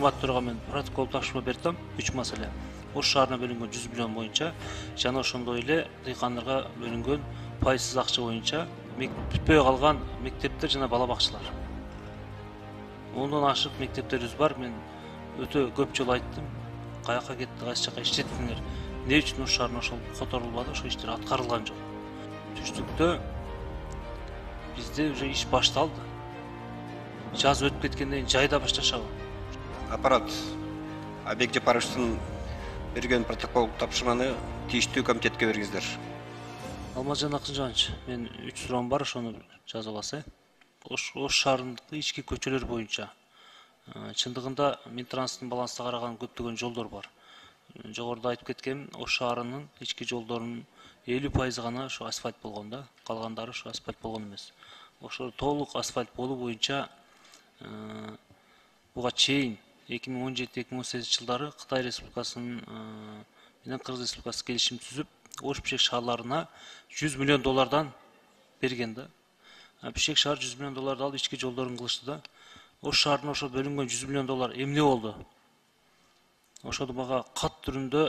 Урматтуу төрага мен протокол тапшырма бердим. 3 маселе. Ош шаарына бөлүнгөн 100 миллион боюнча жана ошондой эле дыйкандарга бөлүнгөн пайсыз акча боюнча бүтпөй калган мектептер жана бала бакчалар. 10дон ашык мектептерибиз бар. Мен өтө көп жолу айттым. Каяка кетти, кайсы жака иштеттиңер? Эмне үчүн Ош шаарына ошол которулбады? Ошол иштер аткарылган жок. Түштүктө бизде уже иш башталды. Жаз өтүп кеткенден кийин жайда башташабы? Аппарат Абек Жапаровичтин берген протокол тапшырманы тийиштүү комитетке бергиңиздер. Алмазжан Акынжанович, мен 3 суроом бар, ошону жазып аласыз. Ош шаарындагы ички көчөлөр боюнча чындыгында Минтранстын балансына караган көптөгөн жолдор бар. Жогоруда айтып кеткем, Ош шаарынын ички жолдорунун 50% гана ошо асфальт болгон да, калгандары ошо асфальт болгон эмес. Ошо толук асфальт болуу боюнча буга чейин 2017-2018 жылдары Кытай Республикасынын менен Кыргыз Республикасы келишим түзүп, Ош Бишкек шаарларына 100 миллион доллардан берген да. Бишкек шаар 100 миллион долларды алып ички жолдорун кылышты да. Ош шаарына ошо бөлүнгөн 100 миллион доллар эмне болду? Ошону мага кат түрүндө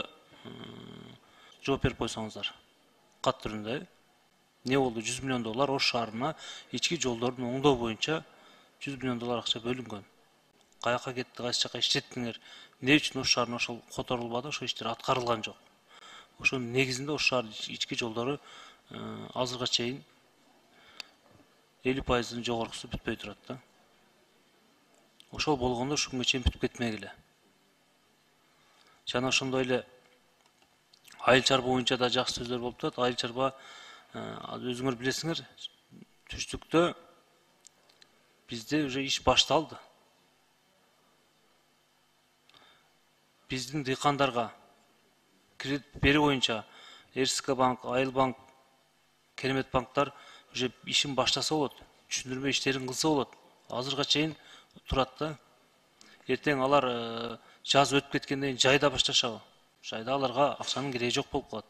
жооп берип койсоңуздар. Кат түрүндө эмне болду? 100 миллион доллар Ош шаарына ички жолдорун оңдоо боюнча 100 миллион доллар акча бөлүнгөн. Каяка кетти, кайсы жака иштеттиңер? Эмне үчүн Ош шаарына ошол которулбады? Ошол иштер аткарылган жок. Ошонун негизинде Ош шаар ички жолдору азыркыга чейин 50%-дын жогорусу бүтпөй турат да. Ошол болгондо ушу күнгө чейин бүтүп кетмегиле. Жана ошондой эле айыл чарба боюнча да жакшы сөздөр болуп турат. Айыл чарба өзүңөр билесиңер, түштүктө бизде уже иш башталды. Биздин дыйкандарга кредит берүү боюнча РСК банк, Айыл банк, Керемет банктар уже ишин баштаса болот, түшүндүрмө иштерин кылса болот. Азыркыга чейин турат да. Эртең алар жаз өтүп кеткенден кийин жайда башташабы? Жайда аларга акчанын кереги жок болуп калат.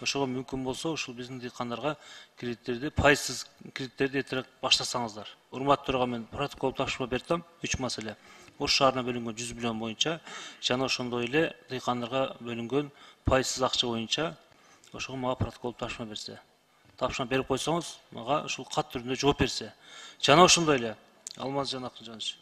Ошого мүмкүн болсо, ушул биздин дыйкандарга кредиттерди, пайсыз кредиттерди эртерээк баштасаңыздар. Урматтуу төрага мен протокол тапшырма бердим. 3 маселе. Ош шаарына бөлүнгөн 100 миллион боюнча жана ошондой эле дыйкандарга бөлүнгөн пайсыз акча боюнча ошого мага протокол тапшырма берсе. Тапшырма берип койсоңуз, мага ушул кат түрүндө жооп берсе. Жана ошондой эле Алмазжан Акынжанович.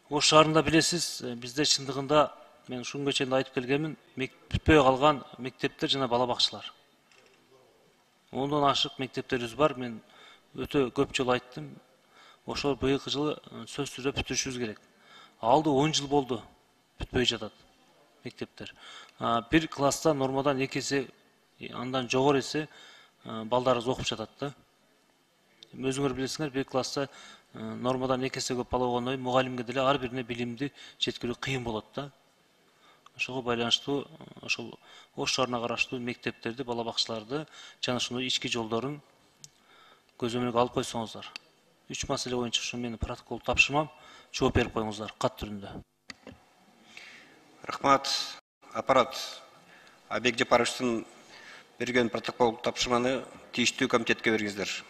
Ош шаарында билесиз, бизде чындыгында мен ушул күнгө чейин айтып келгенмин, бүтпөй калган мектептер жана бала бакчалар. 10дон ашык мектептерибиз бар. Мен өтө көп жолу айттым. Ошол быйылкы жылы сөзсүз түрдө бүтүрүшүбүз керек. Алды 10 жыл болду бүтпөй жатат мектептер. Bir класста нормадан 2 эсе, андан жогору эсе балдарыбыз окуп жатат да. Өзүңөр билесиңер, bir класста нормадан 2 эсе көп бала болгондон кийин мугалимге деле ар бирине билимди жеткирүү кыйын болот да. Ошого байланыштуу ошол Ош шаарына караштуу мектептерди, бала бакчаларды жана ошондой ички жолдорун көзөмөлгө алып койсоңуздар. 3 маселе боюнча ушу менин протокол тапшырмам, жооп берип коюңуздар кат түрүндө. Рахмат. Аппарат Абек Жапаровичтин берген протокол тапшырманы тийиштүү комитетке бергиңиздер.